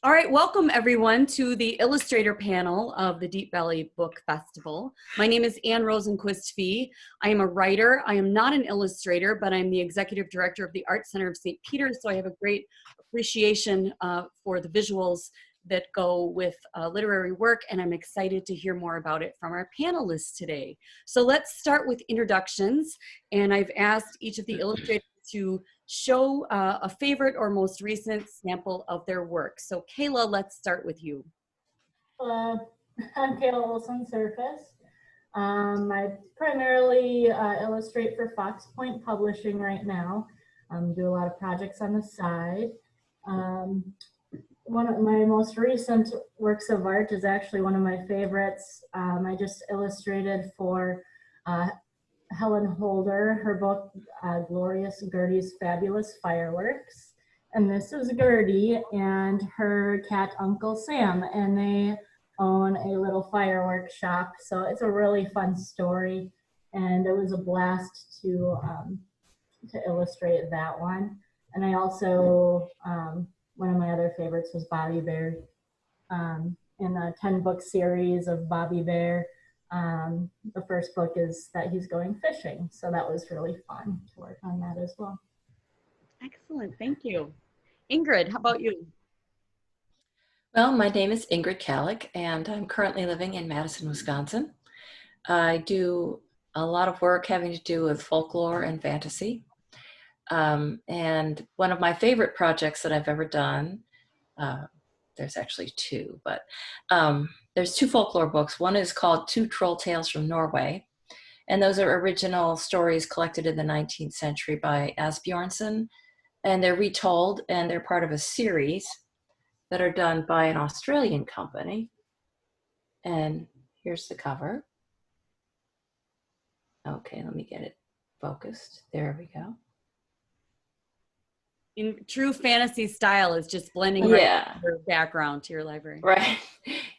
All right, welcome everyone to the Illustrator panel of the Deep Valley Book Festival. My name is Ann Rosenquist Fee. I am a writer. I am not an illustrator, but I'm the executive director of the Art Center of St. Peter's, so I have a great appreciation for the visuals that go with literary work, and I'm excited to hear more about it from our panelists today. So let's start with introductions, and I've asked each of the illustrators to show a favorite or most recent sample of their work. So Kayla, let's start with you. I'm Kayla Olson-Surface. I primarily illustrate for Fox Point Publishing right now. Do a lot of projects on the side. One of my most recent works of art is actually one of my favorites. I just illustrated for Helen Holder, her book, Glorious Gertie's Fabulous Fireworks. And this is Gertie and her cat, Uncle Sam, and they own a little fireworks shop. So it's a really fun story, and it was a blast to illustrate that one. And I also, one of my other favorites was Bobby Bear, in a 10-book series of Bobby Bear. The first book is that he's going fishing, so that was really fun to work on that as well. Excellent, thank you. Ingrid, how about you? Well, my name is Ingrid Kallick, and I'm currently living in Madison, Wisconsin. I do a lot of work having to do with folklore and fantasy. And one of my favorite projects that I've ever done, there's actually two, but there's two folklore books. One is called Two Troll Tales from Norway, and those are original stories collected in the 19th century by Asbjornsen, and they're retold, and they're part of a series that are done by an Australian company. And here's the cover. Okay, let me get it focused. There we go. In true fantasy style, is just blending right into your background to your library. Right,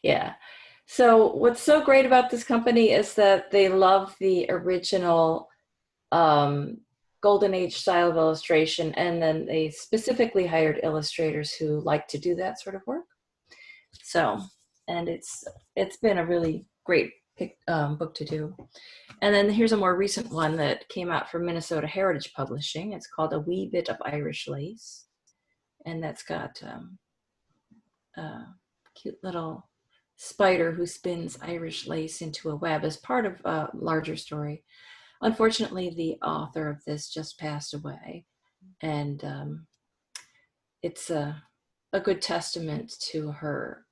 yeah. So what's so great about this company is that they love the original Golden Age style of illustration, and then they specifically hired illustrators who like to do that sort of work. So, and it's been a really great book to do. And then here's a more recent one that came out from Minnesota Heritage Publishing. It's called A Wee Bit of Irish Lace, and that's got a cute little spider who spins Irish lace into a web as part of a larger story. Unfortunately, the author of this just passed away, and it's a good testament to her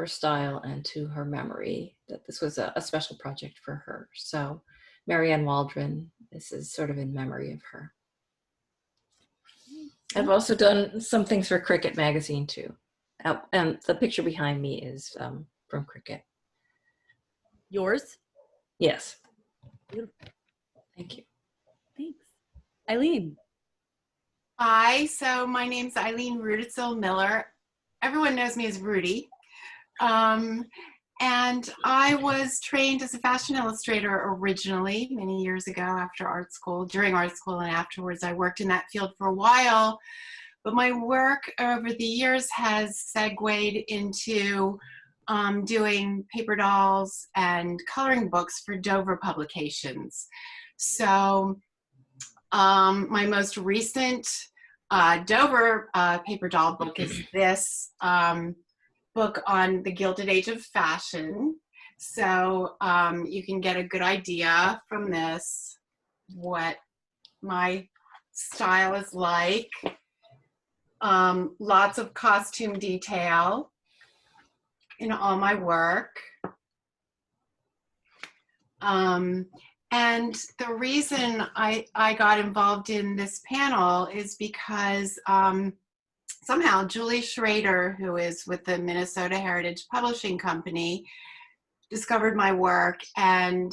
style and to her memory that this was a special project for her. So Marianne Waldron, this is sort of in memory of her. I've also done some things for Cricket magazine too. And the picture behind me is from Cricket. Yours? Yes. Beautiful. Thank you. Thanks. Eileen. Hi, so my name's Eileen Ruditzel Miller. Everyone knows me as Rudy. And I was trained as a fashion illustrator originally many years ago after art school, during art school, and afterwards I worked in that field for a while. But my work over the years has segued into doing paper dolls and coloring books for Dover publications. So my most recent Dover paper doll book is this book on the Gilded Age of Fashion. So you can get a good idea from this what my style is like. Lots of costume detail in all my work. And the reason I got involved in this panel is because somehow Julie Schrader, who is with the Minnesota Heritage Publishing Company, discovered my work and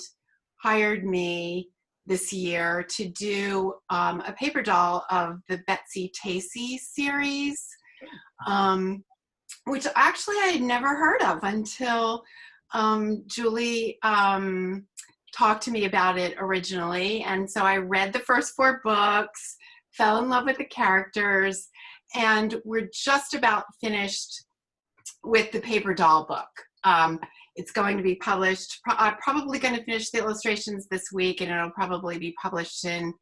hired me this year to do a paper doll of the Betsy Tacy series, which actually I had never heard of until Julie talked to me about it originally. And so I read the first 4 books, fell in love with the characters, and we're just about finished with the paper doll book. It's going to be published, I'm probably going to finish the illustrations this week, and it'll probably be published in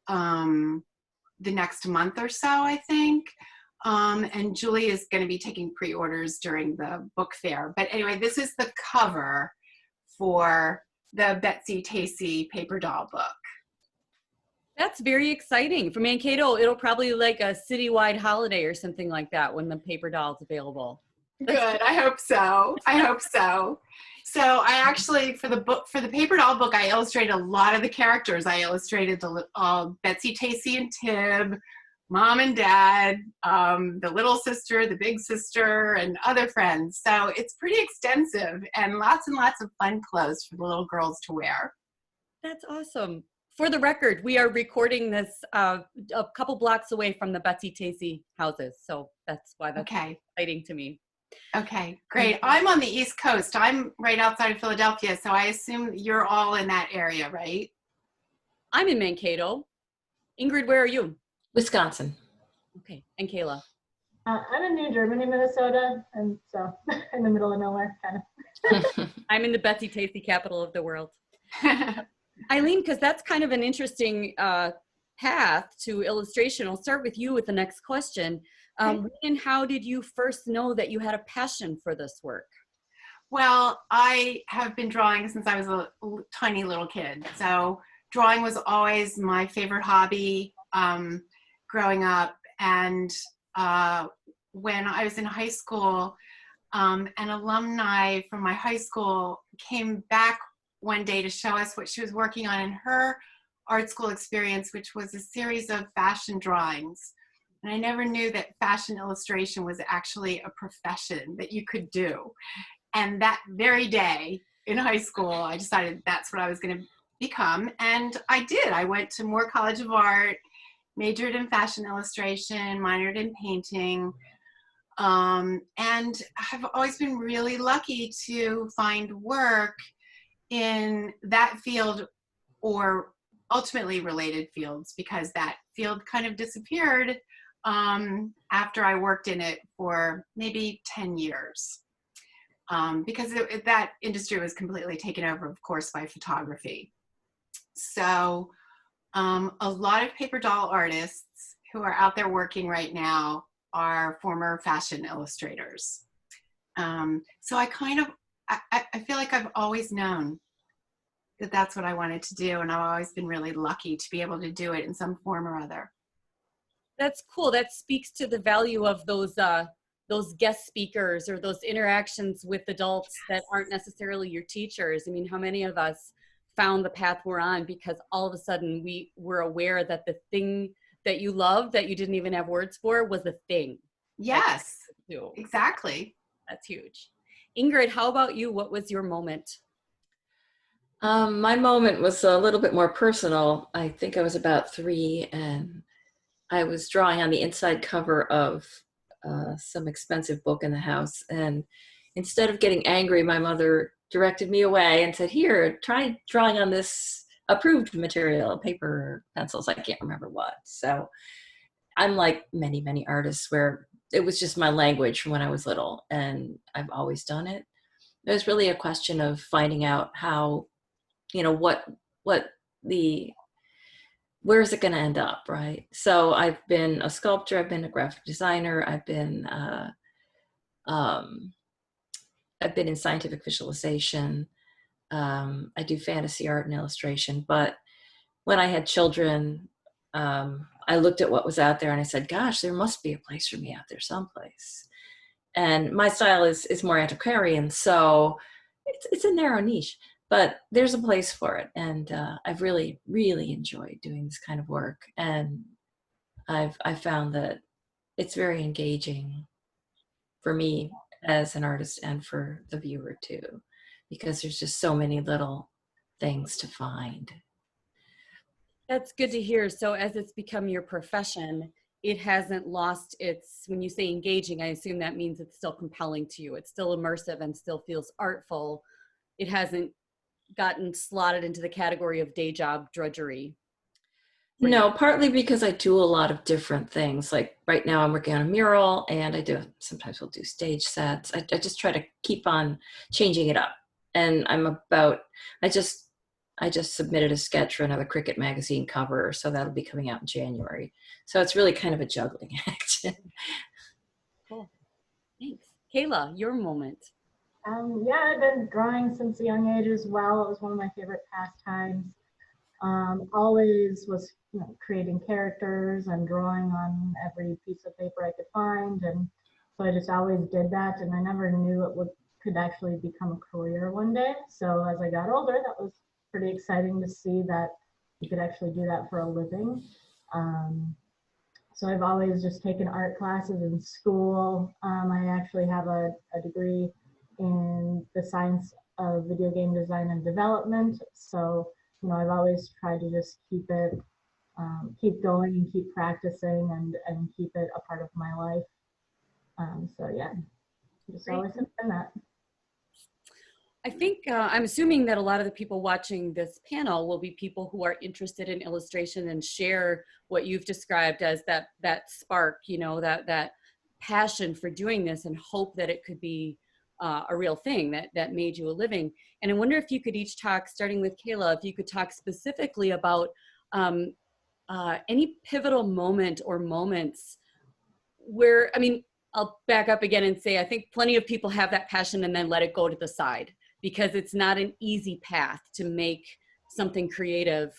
the next month or so, I think. And Julie is going to be taking pre-orders during the book fair. But anyway, this is the cover for the Betsy Tacy paper doll book. That's very exciting. For Mankato, it'll probably like a citywide holiday or something like that when the paper doll's available. Good. I hope so. I hope so. So I actually, for the paper doll book, I illustrated a lot of the characters. I illustrated the Betsy, Tacy, and Tib, Mom and Dad, the little sister, the big sister, and other friends. So it's pretty extensive and lots of fun clothes for the little girls to wear. That's awesome. For the record, we are recording this a couple blocks away from the Betsy Tacy houses. So that's why that's exciting to me. Okay, great. I'm on the East Coast. I'm right outside of Philadelphia, so I assume you're all in that area, right? I'm in Mankato. Ingrid, where are you? Wisconsin. Okay, and Kayla? I'm in New Germany, Minnesota, and so in the middle of nowhere, kind of. I'm in the Betsy Tacy capital of the world. Eileen, because that's kind of an interesting path to illustration. I'll start with you with the next question. When and how did you first know that you had a passion for this work? Well, I have been drawing since I was a tiny little kid. So drawing was always my favorite hobby growing up. And when I was in high school, an alumni from my high school came back one day to show us what she was working on in her art school experience, which was a series of fashion drawings. And I never knew that fashion illustration was actually a profession that you could do. And that very day in high school, I decided that's what I was going to become. And I did. I went to Moore College of Art, majored in fashion illustration, minored in painting. And I've always been really lucky to find work in that field or ultimately related fields, because that field kind of disappeared after I worked in it for maybe 10 years. Because that industry was completely taken over, of course, by photography. So a lot of paper doll artists who are out there working right now are former fashion illustrators. So I kind of, I feel like I've always known that that's what I wanted to do, and I've always been really lucky to be able to do it in some form or other. That's cool. That speaks to the value of those guest speakers or those interactions with adults that aren't necessarily your teachers. I mean, how many of us found the path we're on because all of a sudden we were aware that the thing that you love that you didn't even have words for was a thing. Yes, exactly. That's huge. Ingrid, how about you? What was your moment? My moment was a little bit more personal. I think I was about 3, and I was drawing on the inside cover of some expensive book in the house. And instead of getting angry, my mother directed me away and said, here, try drawing on this approved material, paper, pencils, I can't remember what. So I'm like many, many artists where it was just my language from when I was little, and I've always done it. It was really a question of finding out how, you know, where is it going to end up, right? So I've been a sculptor, I've been a graphic designer, I've been in scientific visualization. I do fantasy art and illustration. But when I had children, I looked at what was out there and I said, gosh, there must be a place for me out there someplace. And my style is more antiquarian, so it's a narrow niche. But there's a place for it, and I've really, really enjoyed doing this kind of work. And I've found that it's very engaging for me as an artist and for the viewer too, because there's just so many little things to find. That's good to hear. So as it's become your profession, it hasn't lost its, when you say engaging, I assume that means it's still compelling to you. It's still immersive and still feels artful. It hasn't gotten slotted into the category of day job drudgery. for you? No, partly because I do a lot of different things. Like right now I'm working on a mural, and sometimes we'll do stage sets. I just try to keep on changing it up. And I just submitted a sketch for another Cricket magazine cover, so that'll be coming out in January. So it's really kind of a juggling act. Cool. Thanks. Kayla, your moment. Yeah, I've been drawing since a young age as well. It was one of my favorite pastimes. Always was, creating characters and drawing on every piece of paper I could find, and so I just always did that, and I never knew could actually become a career one day. So as I got older, that was pretty exciting to see that you could actually do that for a living. So I've always just taken art classes in school. I actually have a degree in the science of video game design and development. So, I've always tried to just keep going and keep practicing and keep it a part of my life. So yeah, just Great. always have done that. I think I'm assuming that a lot of the people watching this panel will be people who are interested in illustration and share what you've described as that spark, that passion for doing this, and hope that it could be a real thing that made you a living. And I wonder if you could each talk, starting with Kayla, if you could talk specifically about any pivotal moment or moments where, I'll back up again and say, I think plenty of people have that passion and then let it go to the side, because it's not an easy path to make something creative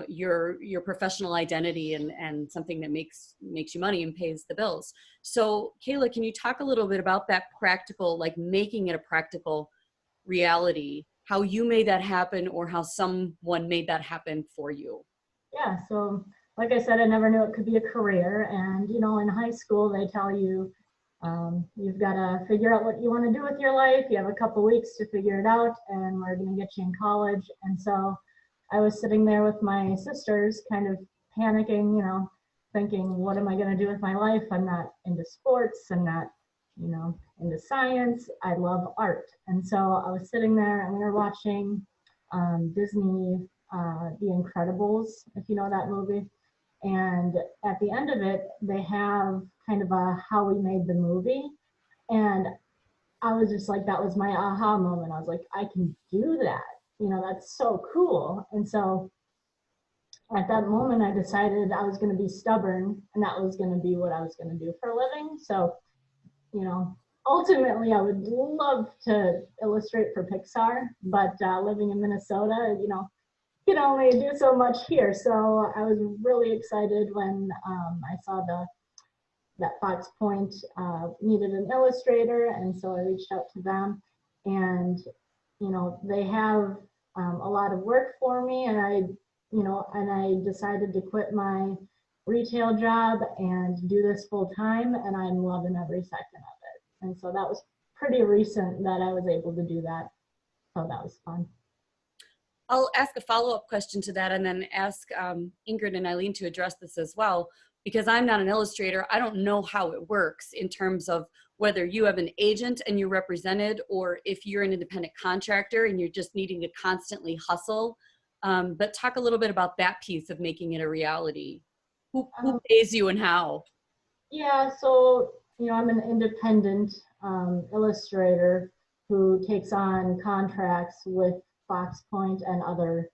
your professional identity and something that makes you money and pays the bills. So Kayla, can you talk a little bit about that practical, like making it a practical reality, how you made that happen or how someone made that happen for you? Yeah, so like I said, I never knew it could be a career. And, in high school, they tell you you've got to figure out what you want to do with your life. You have a couple weeks to figure it out, and we're going to get you in college. And so I was sitting there with my sisters, kind of panicking, thinking, what am I going to do with my life? I'm not into sports. I'm not, into science. I love art. And so I was sitting there and we were watching Disney, The Incredibles, if you know that movie. And at the end of it, they have kind of a how we made the movie. And I was just like, that was my aha moment. I was like, I can do that. That's so cool. And so at that moment, I decided I was going to be stubborn, and that was going to be what I was going to do for a living. So, ultimately, I would love to illustrate for Pixar, but living in Minnesota, can only do so much here. So I was really excited when I saw that Fox Point needed an illustrator, and so I reached out to them, and they have a lot of work for me, and I decided to quit my retail job and do this full time, and I'm loving every second of it. And so that was pretty recent that I was able to do that, so that was fun. I'll ask a follow-up question to that and then ask Ingrid and Eileen to address this as well, because I'm not an illustrator. I don't know how it works in terms of whether you have an agent and you're represented, or if you're an independent contractor and you're just needing to constantly hustle. But talk a little bit about that piece of making it a reality. Who pays you and how? Yeah, so, I'm an independent illustrator who takes on contracts with Fox Point and other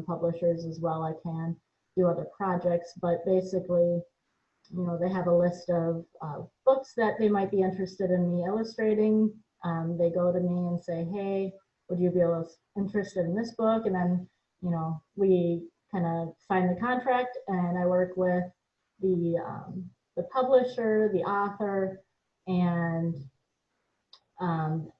publishers as well. I can do other projects, but basically, they have a list of books that they might be interested in me illustrating. They go to me and say, hey, would you be interested in this book? And then, we kind of sign the contract, and I work with the publisher, the author, and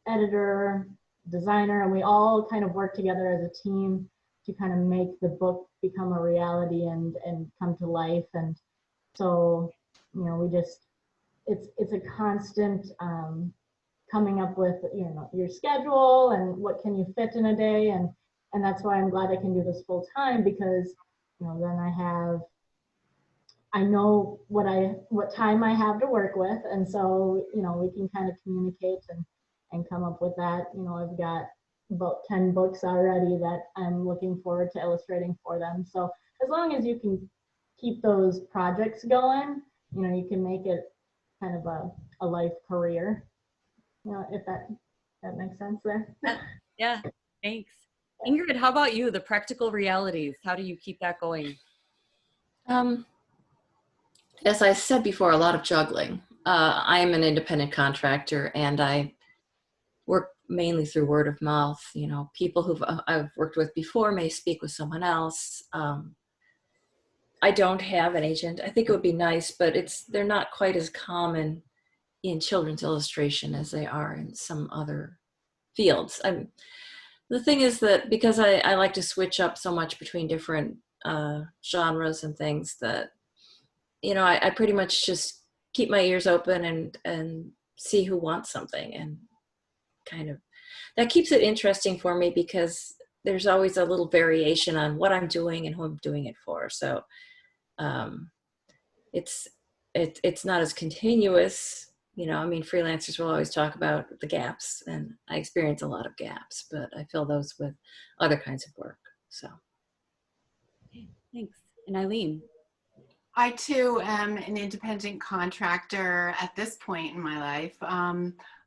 editor, designer, and we all kind of work together as a team to kind of make the book become a reality and come to life. And so, we just, it's a constant coming up with, your schedule and what can you fit in a day. And that's why I'm glad I can do this full time, because, then I know what time I have to work with. And so, we can kind of communicate and come up with that. I've got about 10 books already that I'm looking forward to illustrating for them. So as long as you can keep those projects going, you know, you can make it kind of a life career. You know, if that makes sense there. Yeah, thanks. Ingrid, how about you? The practical realities. How do you keep that going? As I said before, a lot of juggling. I am an independent contractor, and I work mainly through word of mouth. You know, people who I've worked with before may speak with someone else. I don't have an agent. I think it would be nice, but they're not quite as common in children's illustration as they are in some other fields. The thing is that because I like to switch up so much between different genres and things, that, you know, I pretty much just keep my ears open and see who wants something, and kind of that keeps it interesting for me, because there's always a little variation on what I'm doing and who I'm doing it for. So it's not as continuous. You know, I mean, freelancers will always talk about the gaps, and I experience a lot of gaps, but I fill those with other kinds of work. So. Okay, thanks. And Eileen? I too am an independent contractor at this point in my life.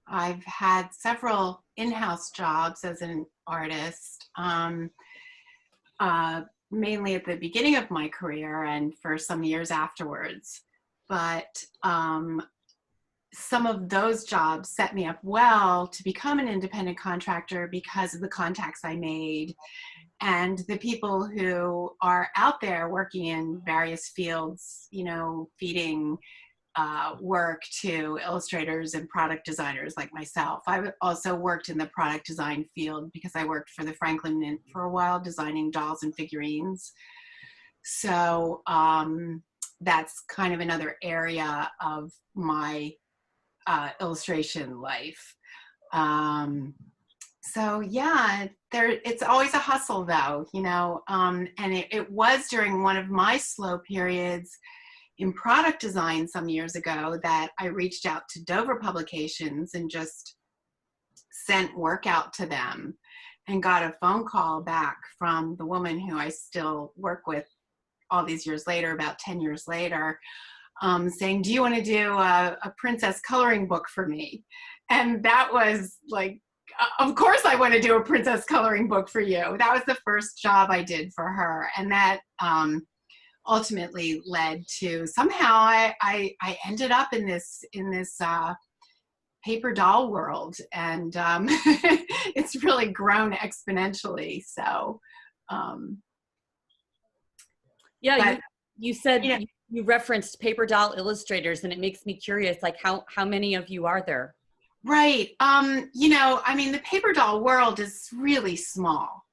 I've had several in-house jobs as an artist, mainly at the beginning of my career and for some years afterwards. But some of those jobs set me up well to become an independent contractor because of the contacts I made and the people who are out there working in various fields, you know, feeding work to illustrators and product designers like myself. I also worked in the product design field because I worked for the Franklin Mint for a while, designing dolls and figurines. So that's kind of another area of my illustration life. So yeah, it's always a hustle though, you know, and it was during one of my slow periods in product design some years ago that I reached out to Dover Publications and just sent work out to them and got a phone call back from the woman who I still work with all these years later, about 10 years later, saying, do you want to do a princess coloring book for me? And that was like, of course I want to do a princess coloring book for you. That was the first job I did for her. And that ultimately led to somehow I ended up in this paper doll world, and it's really grown exponentially. So yeah, you said, you know, you referenced paper doll illustrators, and it makes me curious, like how many of you are there? right. You know, I mean, the paper doll world is really small.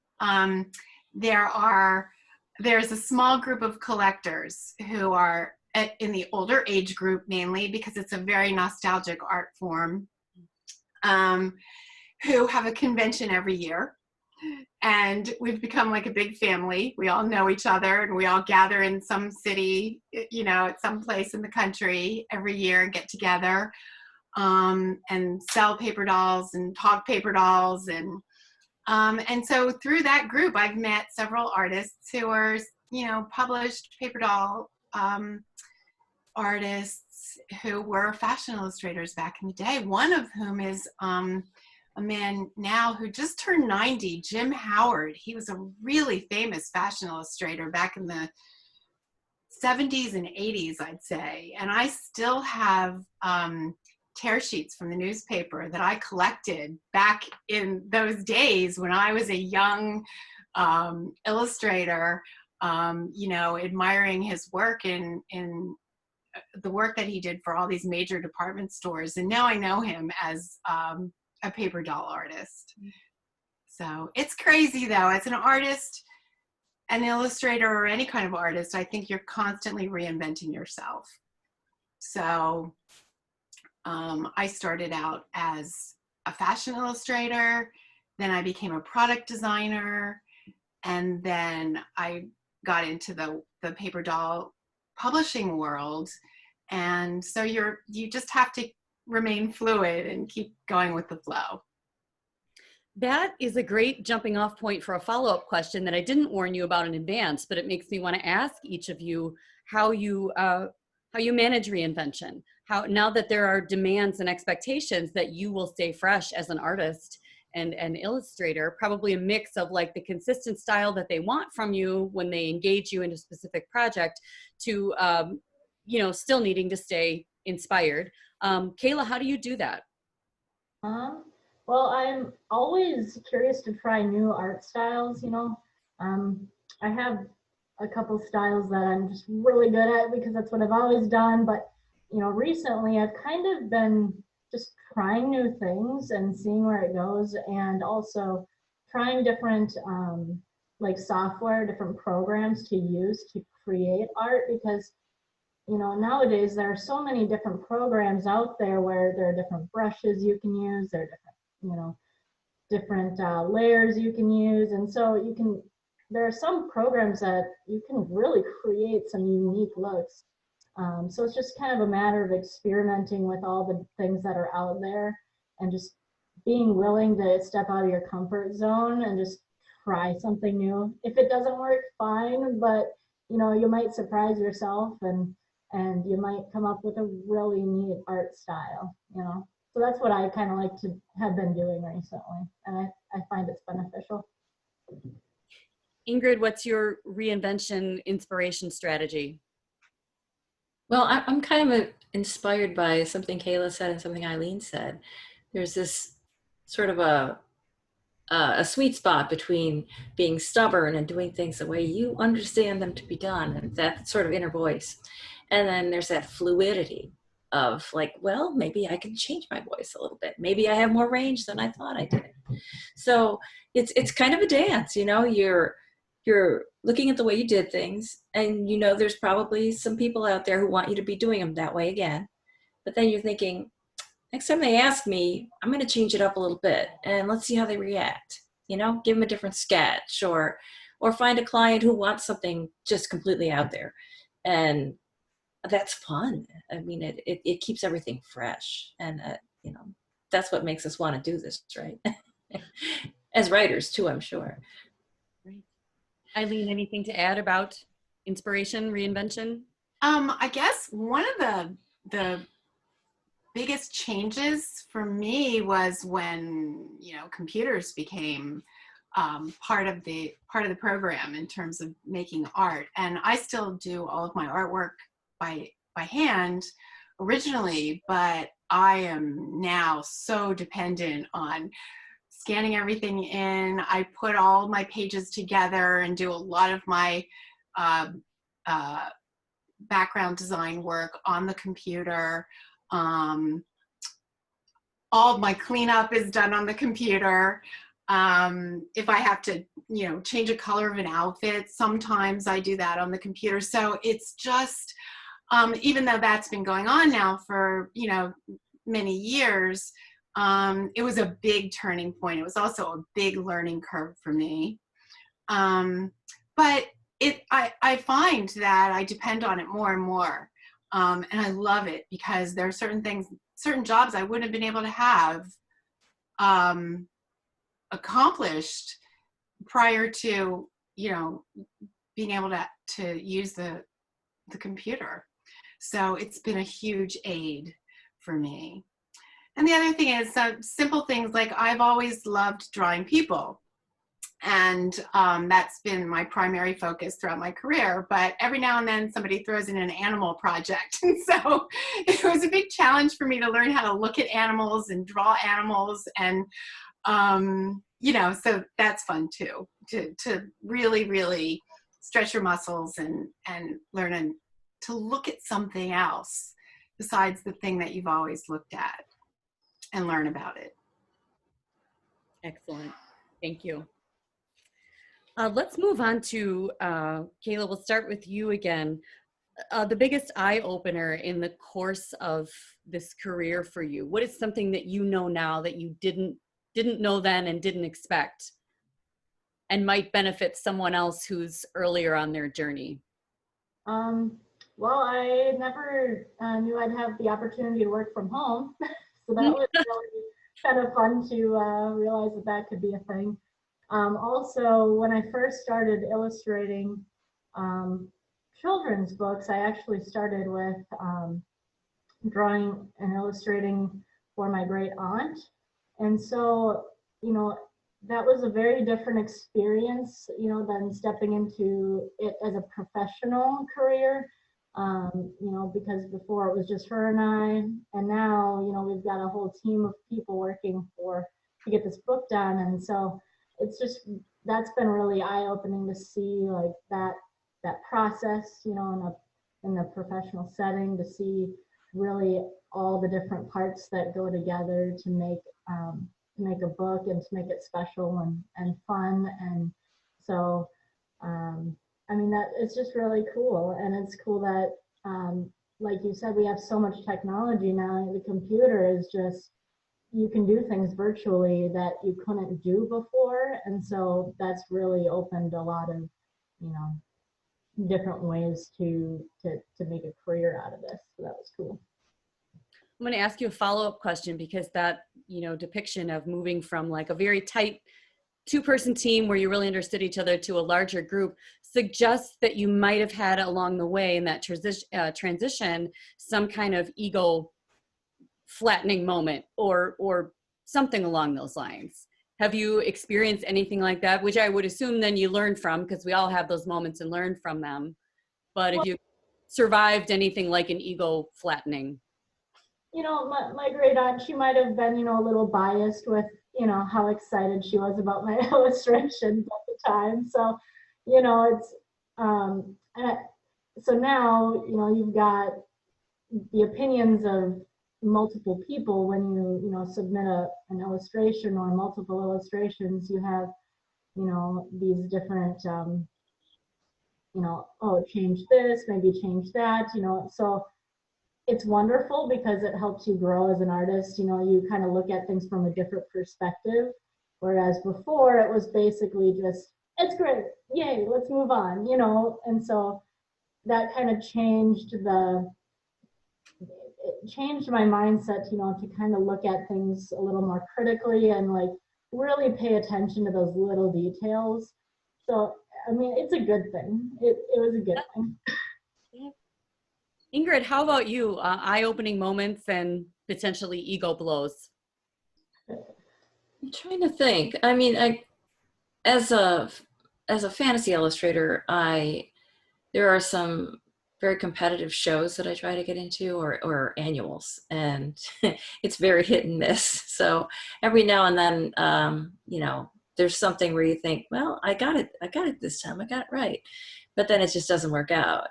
There's a small group of collectors who are in the older age group, mainly because it's a very nostalgic art form, who have a convention every year. And we've become like a big family. We all know each other, and we all gather in some city, you know, at some place in the country every year and get together and sell paper dolls and talk paper dolls. And so through that group, I've met several artists who are, you know, published paper doll artists who were fashion illustrators back in the day. One of whom is a man now who just turned 90, Jim Howard. He was a really famous fashion illustrator back in the 70s and 80s, I'd say. And I still have tear sheets from the newspaper that I collected back in those days when I was a young illustrator, you know, admiring his work in the work that he did for all these major department stores. And now I know him as a paper doll artist. So it's crazy though. As an artist, an illustrator, or any kind of artist, I think you're constantly reinventing yourself. So I started out as a fashion illustrator, then I became a product designer, and then I got into the paper doll publishing world. And so you just have to remain fluid and keep going with the flow. That is a great jumping off point for a follow-up question that I didn't warn you about in advance, but it makes me want to ask each of you how you manage reinvention. How, now that there are demands and expectations that you will stay fresh as an artist and an illustrator, probably a mix of like the consistent style that they want from you when they engage you in a specific project to, still needing to stay inspired. Kayla, how do you do that? Well, I'm always curious to try new art styles, I have a couple styles that I'm just really good at because that's what I've always done. But, recently I've kind of been just trying new things and seeing where it goes, and also trying different like software, different programs to use to create art, because nowadays there are so many different programs out there where there are different brushes you can use, there are different layers you can use, and so there are some programs that you can really create some unique looks. So it's just kind of a matter of experimenting with all the things that are out there and just being willing to step out of your comfort zone and just try something new. If it doesn't work, fine, but you might surprise yourself, and you might come up with a really neat art style, So that's what I kind of like to have been doing recently, and I find it's beneficial. Ingrid, what's your reinvention inspiration strategy? Well, I'm kind of inspired by something Kayla said and something Eileen said. There's this sort of a sweet spot between being stubborn and doing things the way you understand them to be done, and that sort of inner voice. And then there's that fluidity of like, well, maybe I can change my voice a little bit. Maybe I have more range than I thought I did. So it's kind of a dance, you're looking at the way you did things, and there's probably some people out there who want you to be doing them that way again. But then you're thinking, next time they ask me, I'm going to change it up a little bit and let's see how they react. Give them a different sketch, or find a client who wants something just completely out there. And that's fun. I mean, it keeps everything fresh. And, that's what makes us want to do this, right? As writers too, I'm sure. Great. Eileen, anything to add about inspiration, reinvention? I guess one of the biggest changes for me was when computers became part of the program in terms of making art. And I still do all of my artwork by hand originally, but I am now so dependent on scanning everything in. I put all my pages together and do a lot of my background design work on the computer. All of my cleanup is done on the computer. If I have to, change a color of an outfit, sometimes I do that on the computer. So it's just, even though that's been going on now for, many years, it was a big turning point. It was also a big learning curve for me. But I find that I depend on it more and more. And I love it because there are certain jobs I wouldn't have been able to have accomplished prior to, being able to use the computer. So it's been a huge aid for me. And the other thing is simple things like I've always loved drawing people. And that's been my primary focus throughout my career. But every now and then somebody throws in an animal project. And so it was a big challenge for me to learn how to look at animals and draw animals. And, so that's fun too, to really, really stretch your muscles and learn to look at something else besides the thing that you've always looked at and learn about it. Excellent. Thank you. Let's move on to, Kayla, we'll start with you again. The biggest eye-opener in the course of this career for you, what is something that you know now that you didn't know then and didn't expect and might benefit someone else who's earlier on their journey? Well, I never knew I'd have the opportunity to work from home. So that was really kind of fun to realize that that could be a thing. Also, when I first started illustrating children's books, I actually started with drawing and illustrating for my great aunt. And so, you know, that was a very different experience, you know, than stepping into it as a professional career. You know, because before it was just her and I, and now, you know, we've got a whole team of people working to get this book done. And so it's just, that's been really eye-opening to see like that process, you know, in a professional setting, to see really all the different parts that go together to make a book and to make it special and fun. And so I mean, that it's just really cool. And it's cool that like you said, we have so much technology now. The computer is just, you can do things virtually that you couldn't do before. And so that's really opened a lot of, you know, different ways to make a career out of this. So that was cool. I'm going to ask you a follow-up question, because that, you know, depiction of moving from like a very tight two-person team where you really understood each other to a larger group suggests that you might have had along the way in that transition some kind of ego flattening moment or something along those lines. Have you experienced anything like that? Which I would assume then you learn from, because we all have those moments and learn from them. But if you survived anything like an ego flattening? You know, my great aunt, she might have been, you know, a little biased with, you know, how excited she was about my illustrations at the time. So, you know, it's, so now, you know, you've got the opinions of multiple people when you know, submit an illustration or multiple illustrations. You have, you know, these different, you know, oh, change this, maybe change that, you know, so it's wonderful because it helps you grow as an artist. You know, you kind of look at things from a different perspective. Whereas before it was basically just, it's great, yay, let's move on, you know? And so that kind of changed my mindset, you know, to kind of look at things a little more critically and like really pay attention to those little details. So, I mean, it's a good thing. It was a good thing. Ingrid, how about you? Eye-opening moments and potentially ego blows? I'm trying to think. I mean, as a fantasy illustrator, there are some very competitive shows that I try to get into, or annuals, and it's very hit and miss. So every now and then, you know, there's something where you think, well, I got it this time, I got it right, but then it just doesn't work out.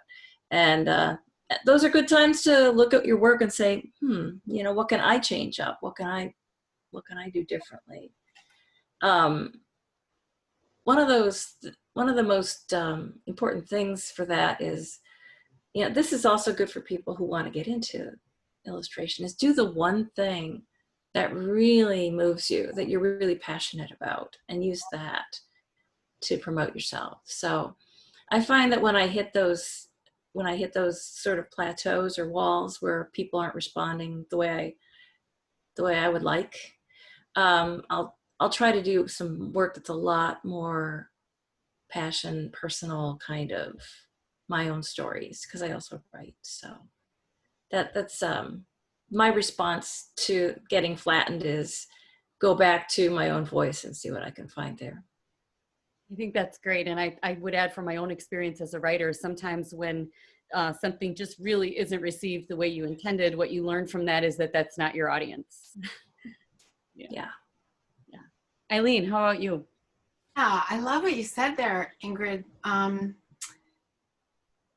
And those are good times to look at your work and say, you know, what can I change up? What can I do differently? One of the most important things for that is, you know, this is also good for people who want to get into illustration, is do the one thing that really moves you, that you're really passionate about, and use that to promote yourself. So I find that when I hit those sort of plateaus or walls where people aren't responding the way I would like, I'll try to do some work that's a lot more passion, personal, kind of my own stories, because I also write. So that's my response to getting flattened, is go back to my own voice and see what I can find there. I think that's great. And I would add, from my own experience as a writer, sometimes when something just really isn't received the way you intended, what you learn from that is that that's not your audience. Yeah. Eileen, how about you? Yeah, I love what you said there, Ingrid.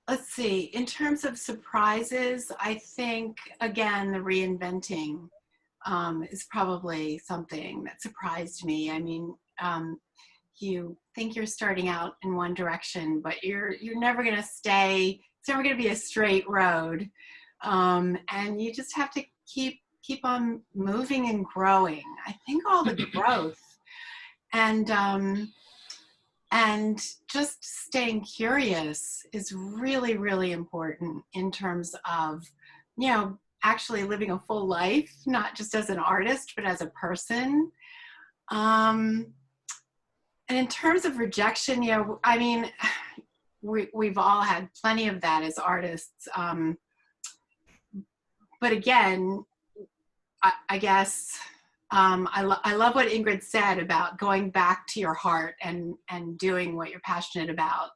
Let's see, in terms of surprises, I think, again, the reinventing is probably something that surprised me. I mean, you think you're starting out in one direction, but you're never going to stay. It's never going to be a straight road, and you just have to keep on moving and growing. I think all the growth and just staying curious is really, really important in terms of, you know, actually living a full life, not just as an artist, but as a person. And in terms of rejection, yeah, I mean, we've all had plenty of that as artists. But again, I guess I love what Ingrid said about going back to your heart and doing what you're passionate about.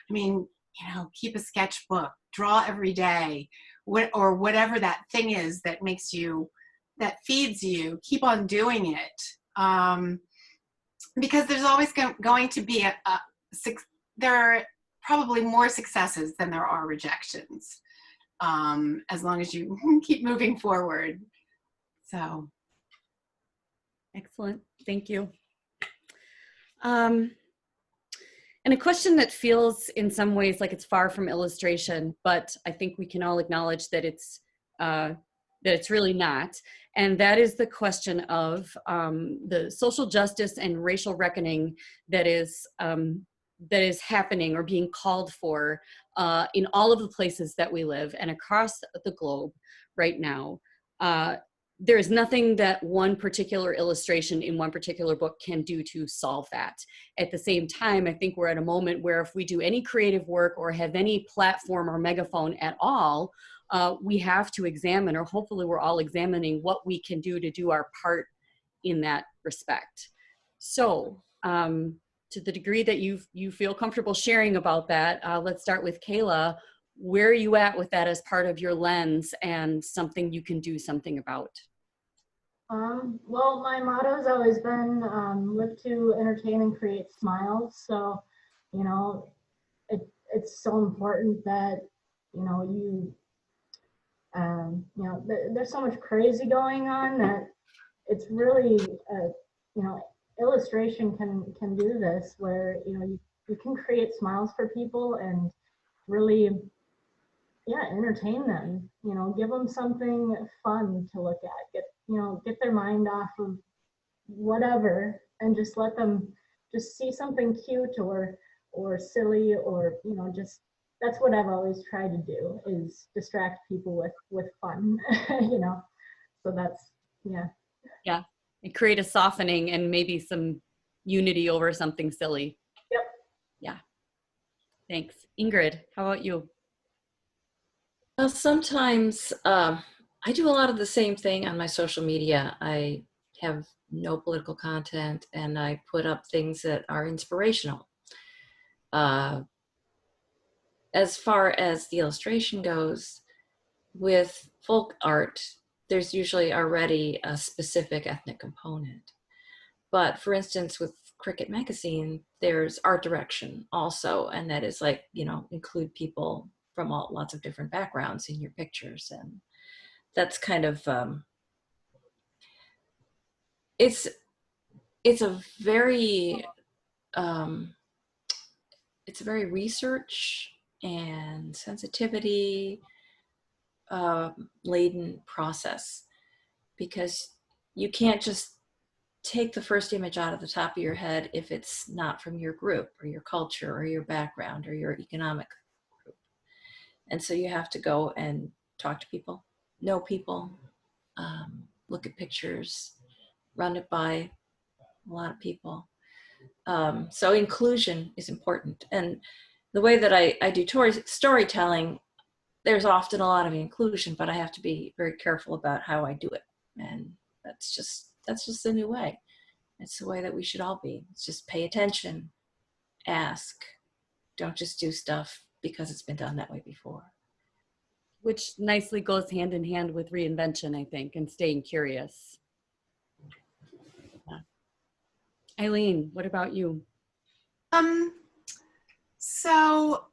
I mean, you know, keep a sketchbook, draw every day, or whatever that thing is that makes you, that feeds you. Keep on doing it, because there's always going to be there are probably more successes than there are rejections, as long as you keep moving forward. So. Excellent. Thank you. And a question that feels in some ways like it's far from illustration, but I think we can all acknowledge that it's really not. And that is the question of the social justice and racial reckoning that is happening or being called for in all of the places that we live and across the globe right now. There is nothing that one particular illustration in one particular book can do to solve that. At the same time, I think we're at a moment where if we do any creative work or have any platform or megaphone at all, we have to examine, or hopefully we're all examining, what we can do to do our part in that respect. So to the degree that you feel comfortable sharing about that, let's start with Kayla. Where are you at with that as part of your lens and something you can do something about? Well, my motto has always been live to entertain and create smiles. So, you know, it's so important that, there's so much crazy going on that it's really, illustration can do this where, you can create smiles for people and really, entertain them, give them something fun to look at, get their mind off of whatever and just let them just see something cute or silly or, just, that's what I've always tried to do, is distract people with fun, so that's, yeah. Yeah, and create a softening and maybe some unity over something silly. Yep. Yeah, thanks. Ingrid, how about you? Well, sometimes I do a lot of the same thing on my social media. I have no political content and I put up things that are inspirational. As far as the illustration goes, with folk art, there's usually already a specific ethnic component. But for instance, with Cricket Magazine, there's art direction also, and that is like, include people from lots of different backgrounds in your pictures. And that's kind of, it's a very research and sensitivity laden process, because you can't just take the first image out of the top of your head if it's not from your group or your culture or your background or your economic group. And so you have to go and talk to people, know people, look at pictures, run it by a lot of people. So inclusion is important. And the way that I do storytelling, there's often a lot of inclusion, but I have to be very careful about how I do it. And that's just the new way. It's the way that we should all be. It's just pay attention, ask, don't just do stuff because it's been done that way before. Which nicely goes hand in hand with reinvention, I think, and staying curious. Yeah. Eileen, what about you? So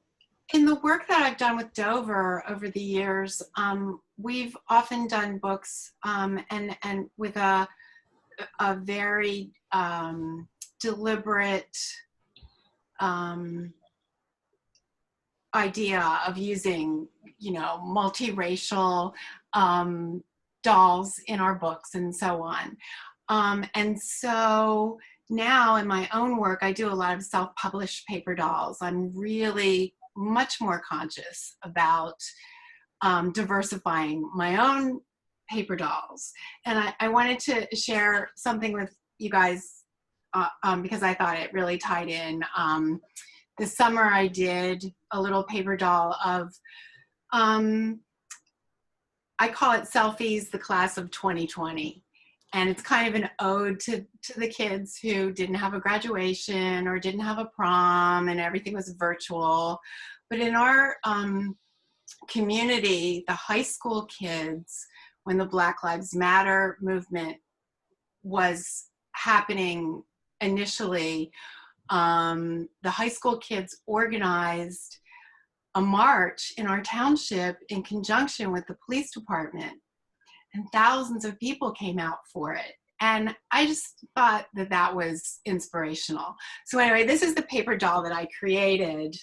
in the work that I've done with Dover over the years, we've often done books and with a very deliberate idea of using, multiracial dolls in our books and so on. And so now in my own work, I do a lot of self-published paper dolls. I'm really much more conscious about diversifying my own paper dolls. And I wanted to share something with you guys because I thought it really tied in. This summer I did a little paper doll of, I call it Selfies, the Class of 2020. And it's kind of an ode to the kids who didn't have a graduation or didn't have a prom and everything was virtual. But in our community, the high school kids, when the Black Lives Matter movement was happening initially, the high school kids organized a march in our township in conjunction with the police department. And thousands of people came out for it. And I just thought that that was inspirational. So anyway, this is the paper doll that I created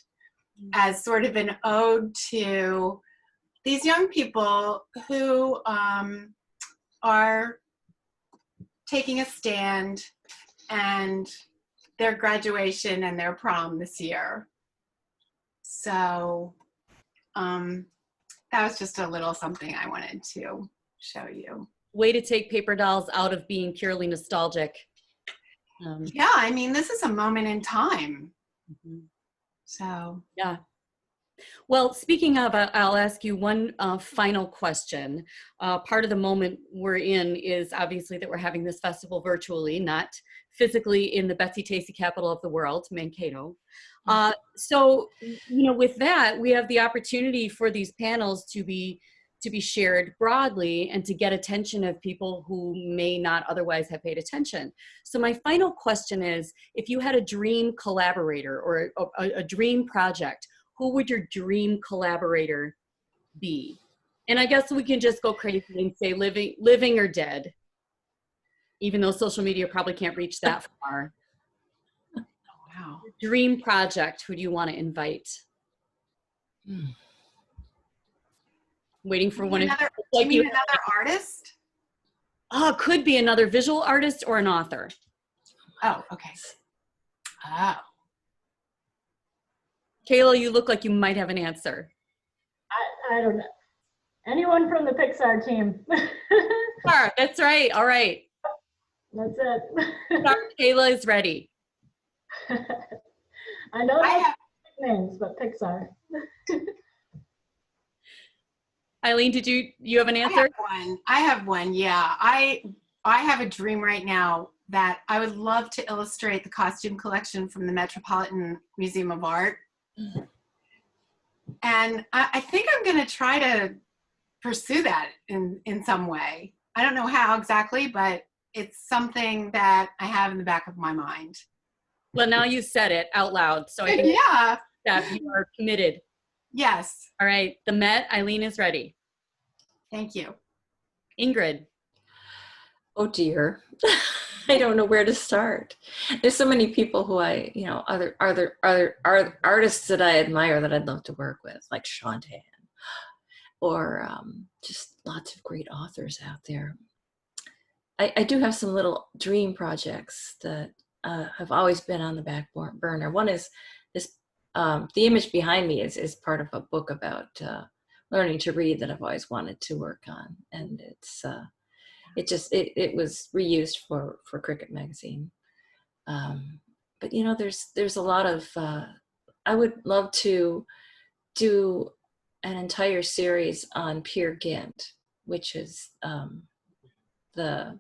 as sort of an ode to these young people who are taking a stand and their graduation and their prom this year. So that was just a little something I wanted to show you. Way to take paper dolls out of being purely nostalgic. Yeah, I mean, this is a moment in time. Mhm. So Yeah. Well, speaking of, I'll ask you one final question. Part of the moment we're in is obviously that we're having this festival virtually, not physically in the Betsy Tacy capital of the world, Mankato. So, you know, with that, we have the opportunity for these panels to be shared broadly and to get attention of people who may not otherwise have paid attention. So my final question is, if you had a dream collaborator or a dream project, who would your dream collaborator be? And I guess we can just go crazy and say living or dead, even though social media probably can't reach that far. wow. Dream project, who do you want to invite? Waiting for one of you mean another artist? Could be another visual artist or an author. Oh, okay. Oh. Kayla, you look like you might have an answer. I don't know. Anyone from the Pixar team. Pixar, that's right. All right. That's it. Kayla is ready. I know they have names, but Pixar. Eileen, did you have an answer? I have one. Yeah, I have a dream right now that I would love to illustrate the costume collection from the Metropolitan Museum of Art. And I think I'm going to try to pursue that in some way. I don't know how exactly, but it's something that I have in the back of my mind. Well, now you said it out loud, so I think yeah, that you are committed. Yes. All right, the Met, Eileen is ready. Thank you. Ingrid. Oh dear. I don't know where to start. There's so many people who I, you know, other artists that I admire that I'd love to work with, like Shantan, or just lots of great authors out there. I do have some little dream projects that have always been on the back burner. One is this, the image behind me is part of a book about learning to read that I've always wanted to work on, and it's it was reused for Cricket magazine. But you know, there's a lot of I would love to do an entire series on Peer Gynt, which is the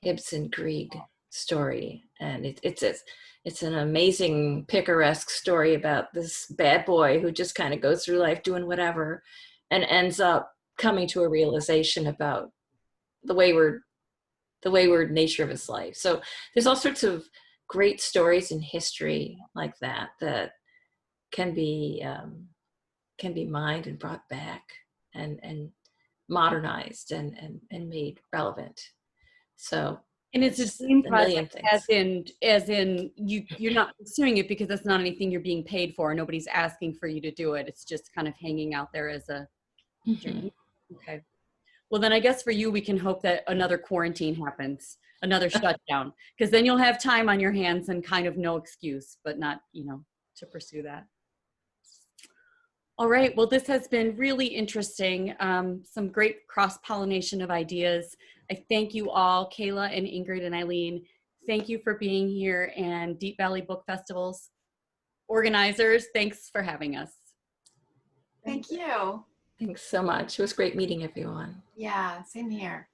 Ibsen Grieg story, and it's an amazing picaresque story about this bad boy who just kind of goes through life doing whatever and ends up coming to a realization about the wayward nature of his life. So there's all sorts of great stories in history like that can be mined and brought back and modernized and made relevant. So, and it's a dream project, as in you're not pursuing it because that's not anything you're being paid for. Nobody's asking for you to do it. It's just kind of hanging out there as a dream. Okay. Well, then I guess for you, we can hope that another quarantine happens, another shutdown, because then you'll have time on your hands and kind of no excuse, but not, you know, to pursue that. All right, well, this has been really interesting. Some great cross-pollination of ideas. I thank you all, Kayla and Ingrid and Eileen. Thank you for being here, and Deep Valley Book Festival's organizers, thanks for having us. Thank you. Thanks so much. It was great meeting everyone. Yeah, same here.